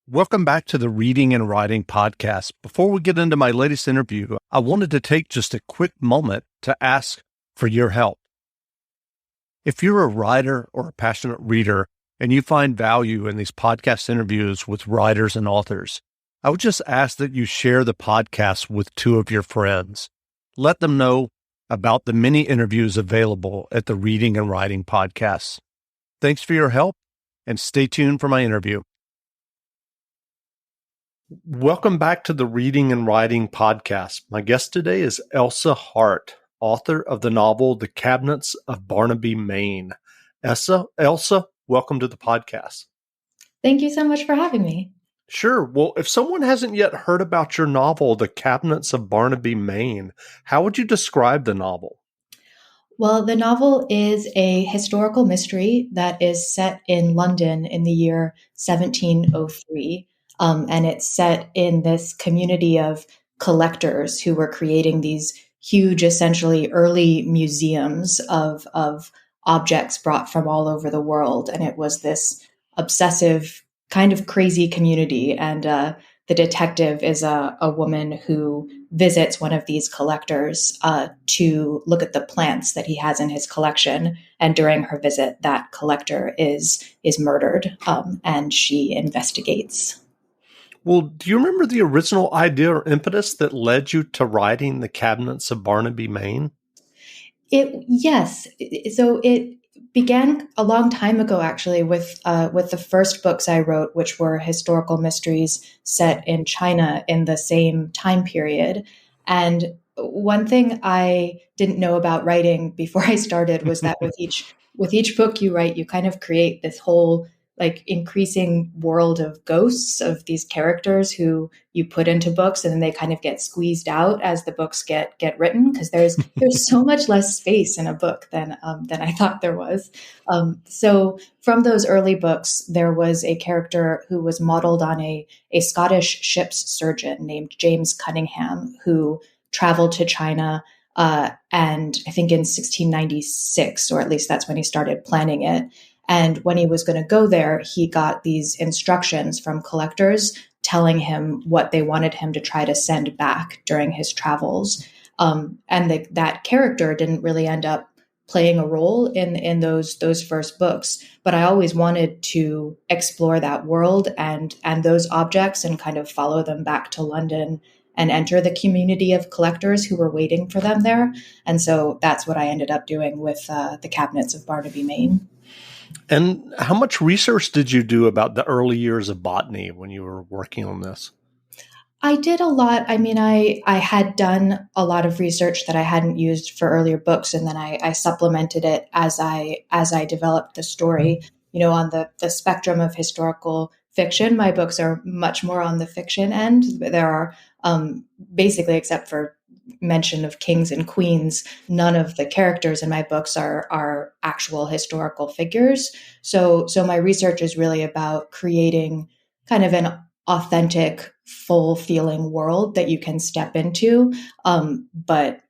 Welcome back to the Reading and Writing Podcast. Before we get into my latest interview, I wanted to take just a quick moment to ask for your help. If you're a writer or a passionate reader and you find value in these podcast interviews with writers and authors, I would just ask that you share the podcast with two of your friends. Let them know about the many interviews available at the Reading and Writing Podcast. Thanks for your help and stay tuned for my interview. Welcome back to the Reading and Writing Podcast. My guest today is Elsa Hart, author of the novel The Cabinets of Barnaby, Maine. Elsa, welcome to the podcast. Thank you so much for having me. Sure. Well, if someone hasn't yet heard about your novel, The Cabinets of Barnaby, Maine, how would you describe the novel? Well, the novel is a historical mystery that is set in London in the year 1703. And it's set in this community of collectors who were creating these huge, essentially early museums of objects brought from all over the world. And it was this obsessive, kind of crazy community. And the detective is a woman who visits one of these collectors to look at the plants that he has in his collection. And during her visit, that collector is murdered, and she investigates. Well, do you remember the original idea or impetus that led you to writing The Cabinets of Barnaby, Maine? Yes. So it began a long time ago, actually, with the first books I wrote, which were historical mysteries set in China in the same time period. And one thing I didn't know about writing before I started was that with each book you write, you kind of create this whole like increasing world of ghosts of these characters who you put into books, and then they kind of get squeezed out as the books get written, because there's so much less space in a book than I thought there was. So from those early books, there was a character who was modeled on a Scottish ship's surgeon named James Cunningham, who traveled to China. And I think in 1696, or at least that's when he started planning it. And when he was going to go there, he got these instructions from collectors telling him what they wanted him to try to send back during his travels. And that character didn't really end up playing a role in those first books. But I always wanted to explore that world and those objects and kind of follow them back to London and enter the community of collectors who were waiting for them there. And so that's what I ended up doing with The Cabinets of Barnaby, Maine. And how much research did you do about the early years of botany when you were working on this? I did a lot. I mean, I had done a lot of research that I hadn't used for earlier books, and then I supplemented it as I developed the story. You know, on the spectrum of historical fiction, my books are much more on the fiction end. There are basically, except for mention of kings and queens, none of the characters in my books are actual historical figures. So my research is really about creating kind of an authentic, full feeling world that you can step into, but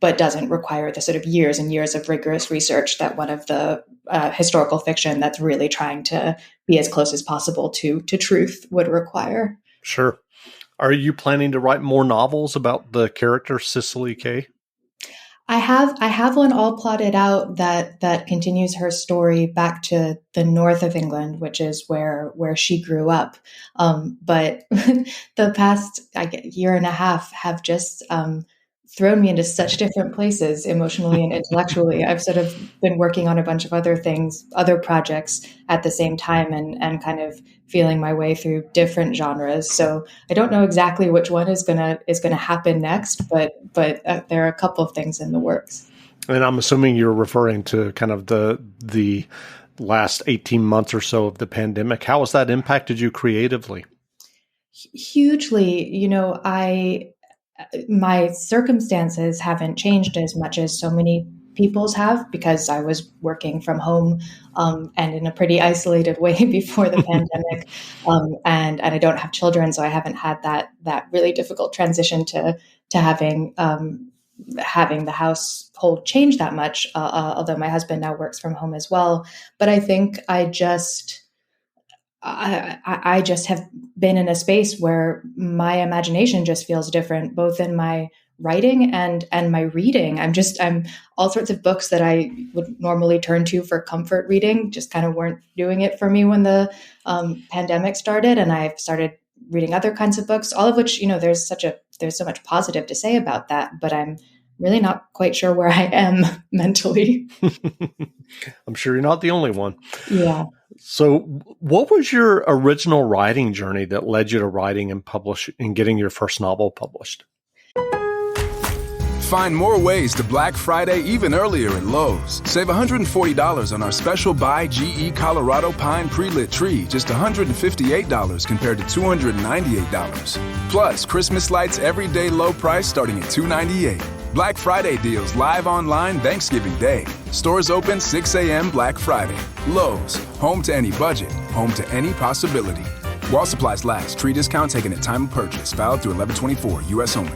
doesn't require the sort of years and years of rigorous research that one of the historical fiction that's really trying to be as close as possible to truth would require. Sure. Are you planning to write more novels about the character Cicely Kay? I have one all plotted out that continues her story back to the north of England, which is where she grew up. But the past year and a half have just thrown me into such different places emotionally and intellectually. I've sort of been working on a bunch of other things, other projects at the same time, and kind of feeling my way through different genres. So I don't know exactly which one is gonna happen next, but there are a couple of things in the works. And I'm assuming you're referring to kind of the last 18 months or so of the pandemic. How has that impacted you creatively? Hugely. You know, my circumstances haven't changed as much as so many people's have, because I was working from home and in a pretty isolated way before the pandemic, and I don't have children, so I haven't had that really difficult transition to having the household change that much. Although my husband now works from home as well, but I think I just have been in a space where my imagination just feels different, both in my writing and my reading. I'm all sorts of books that I would normally turn to for comfort reading just kind of weren't doing it for me when the pandemic started, and I've started reading other kinds of books. All of which, there's so much positive to say about that, but I'm really not quite sure where I am mentally. I'm sure you're not the only one. Yeah. So, what was your original writing journey that led you to writing and getting your first novel published? Find more ways to Black Friday even earlier at Lowe's. Save $140 on our special Buy GE Colorado Pine Pre-Lit Tree, just $158 compared to $298. Plus, Christmas lights everyday low price starting at $298. Black Friday deals live online Thanksgiving Day. Stores open 6 a.m. Black Friday. Lowe's, home to any budget, home to any possibility. While supplies last, tree discount taken at time of purchase, valid through 11/24, U.S. only.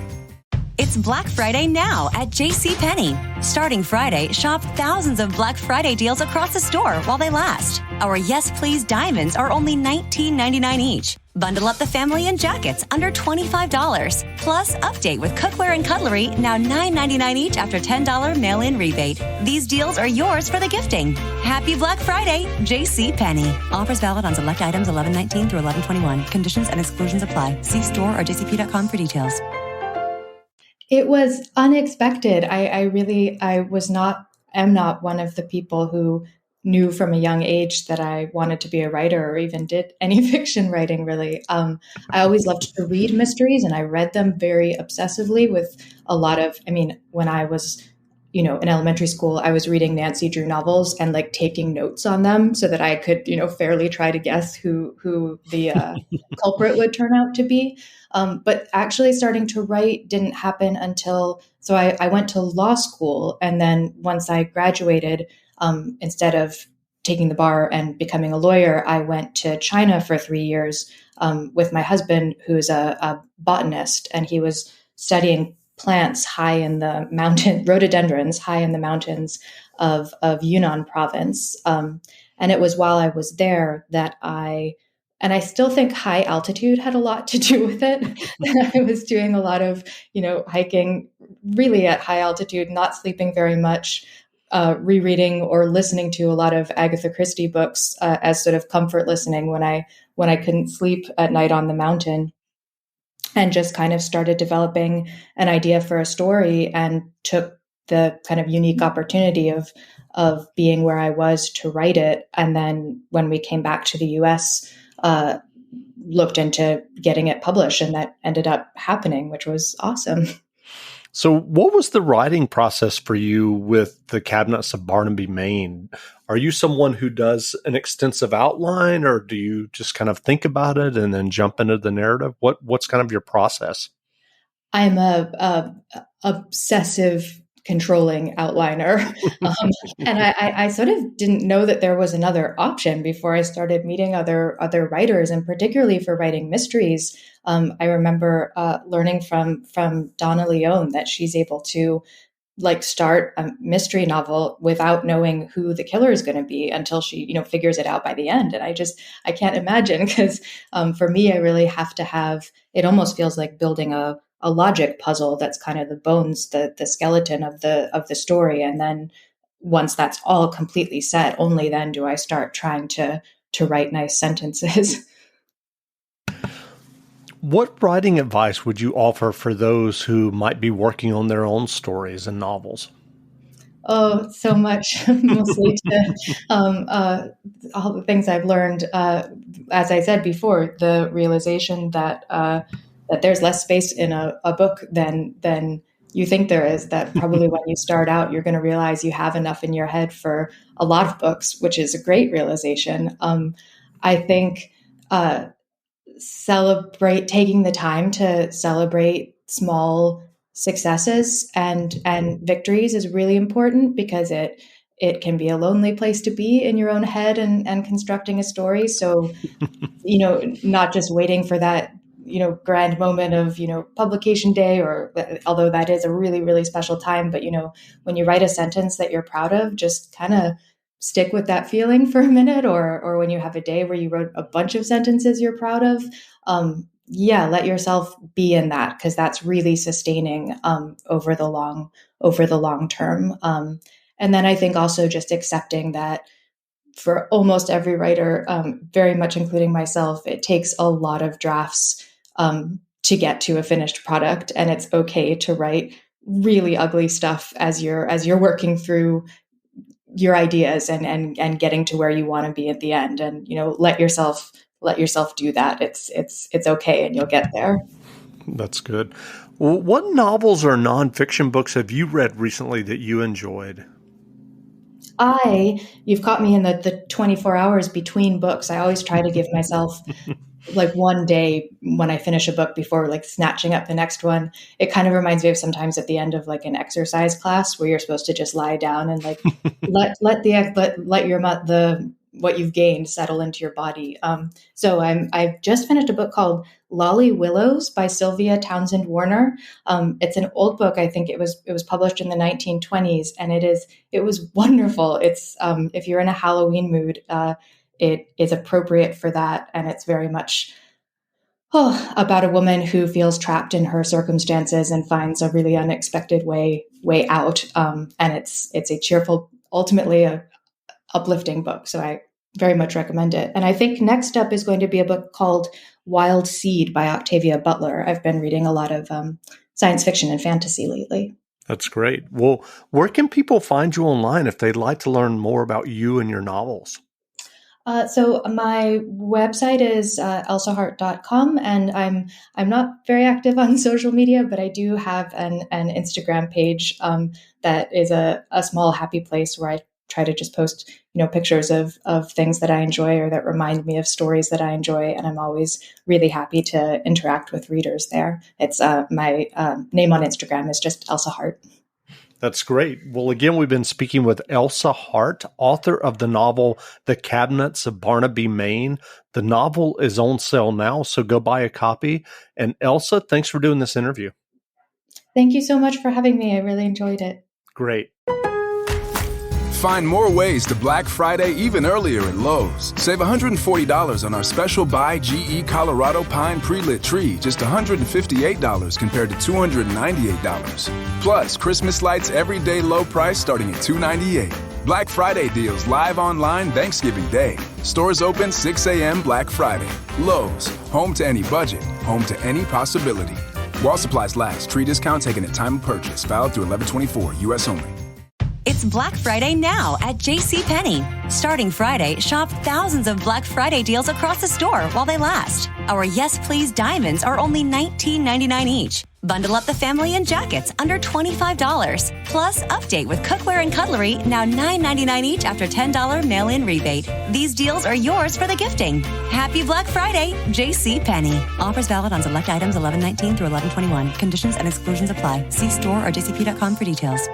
It's Black Friday now at JCPenney. Starting Friday, shop thousands of Black Friday deals across the store while they last. Our Yes Please diamonds are only $19.99 each. Bundle up the family in jackets under $25. Plus, update with cookware and cutlery, now $9.99 each after $10 mail-in rebate. These deals are yours for the gifting. Happy Black Friday, JCPenney. Offers valid on select items 11/19 through 11/21. Conditions and exclusions apply. See store or jcp.com for details. It was unexpected. Am not one of the people who knew from a young age that I wanted to be a writer or even did any fiction writing, really. I always loved to read mysteries, and I read them very obsessively with when I was, in elementary school, I was reading Nancy Drew novels and like taking notes on them so that I could, fairly try to guess who the culprit would turn out to be. But actually starting to write didn't happen so I went to law school. And then once I graduated, instead of taking the bar and becoming a lawyer, I went to China for 3 years with my husband, who's a botanist, and he was studying plants high in the mountain, rhododendrons high in the mountains of Yunnan province. And it was while I was there that and I still think high altitude had a lot to do with it. I was doing a lot of, hiking really at high altitude, not sleeping very much, rereading or listening to a lot of Agatha Christie books as sort of comfort listening when I couldn't sleep at night on the mountain, and just kind of started developing an idea for a story and took the kind of unique opportunity of being where I was to write it. And then when we came back to the US, looked into getting it published, and that ended up happening, which was awesome. So what was the writing process for you with the Cabinets of Barnaby, Maine? Are you someone who does an extensive outline, or do you just kind of think about it and then jump into the narrative? What's kind of your process? I'm a obsessive controlling outliner. And I sort of didn't know that there was another option before I started meeting other writers, and particularly for writing mysteries. I remember learning from Donna Leone that she's able to start a mystery novel without knowing who the killer is going to be until she, figures it out by the end. And I can't imagine, because for me, I really have to have, it almost feels like building a logic puzzle that's kind of the bones, the skeleton of the story. And then once that's all completely set, only then do I start trying to write nice sentences. What writing advice would you offer for those who might be working on their own stories and novels? Oh, so much, mostly to all the things I've learned. As I said before, the realization that there's less space in a book than you think there is, that probably when you start out, you're going to realize you have enough in your head for a lot of books, which is a great realization. I think taking the time to celebrate small successes and victories is really important, because it can be a lonely place to be in your own head and constructing a story. So, not just waiting for that, grand moment of, publication day, or although that is a really, really special time, but, when you write a sentence that you're proud of, just kind of stick with that feeling for a minute, or when you have a day where you wrote a bunch of sentences you're proud of, let yourself be in that, because that's really sustaining over the long term. And then I think also just accepting that for almost every writer, very much including myself, it takes a lot of drafts to get to a finished product, and it's okay to write really ugly stuff as you're working through your ideas and getting to where you want to be at the end. And let yourself do that. It's okay, and you'll get there. That's good. Well, what novels or nonfiction books have you read recently that you enjoyed? You've caught me in the 24 hours between books. I always try to give myself like one day when I finish a book before like snatching up the next one. It kind of reminds me of sometimes at the end of like an exercise class where you're supposed to just lie down and like let what you've gained settle into your body. So I've just finished a book called Lolly Willows by Sylvia Townsend Warner. It's an old book. I think it was published in the 1920s, and it was wonderful. It's if you're in a Halloween mood, it is appropriate for that, and it's very much about a woman who feels trapped in her circumstances and finds a really unexpected way out. And it's a cheerful, ultimately a uplifting book. So I very much recommend it. And I think next up is going to be a book called Wild Seed by Octavia Butler. I've been reading a lot of science fiction and fantasy lately. That's great. Well, where can people find you online if they'd like to learn more about you and your novels? So my website is elsahart.com, and I'm not very active on social media, but I do have an Instagram page that is a small happy place where I try to just post pictures of things that I enjoy or that remind me of stories that I enjoy, and I'm always really happy to interact with readers there. It's my name on Instagram is just Elsa Hart. That's great. Well, again, we've been speaking with Elsa Hart, author of the novel The Cabinets of Barnaby, Maine. The novel is on sale now, so go buy a copy. And Elsa, thanks for doing this interview. Thank you so much for having me. I really enjoyed it. Great. Find more ways to Black Friday even earlier at Lowe's. Save $140 on our special Buy GE Colorado Pine Pre-Lit Tree, just $158 compared to $298. Plus, Christmas lights everyday low price starting at $298. Black Friday deals live online Thanksgiving Day. Stores open 6 a.m. Black Friday. Lowe's, home to any budget, home to any possibility. While supplies last, tree discount taken at time of purchase, valid through 11/24, U.S. only. It's Black Friday now at JCPenney. Starting Friday, shop thousands of Black Friday deals across the store while they last. Our Yes Please diamonds are only $19.99 each. Bundle up the family in jackets under $25. Plus, update with cookware and cutlery, now $9.99 each after $10 mail-in rebate. These deals are yours for the gifting. Happy Black Friday, JCPenney. Offers valid on select items 11/19 through 11/21. Conditions and exclusions apply. See store or jcp.com for details.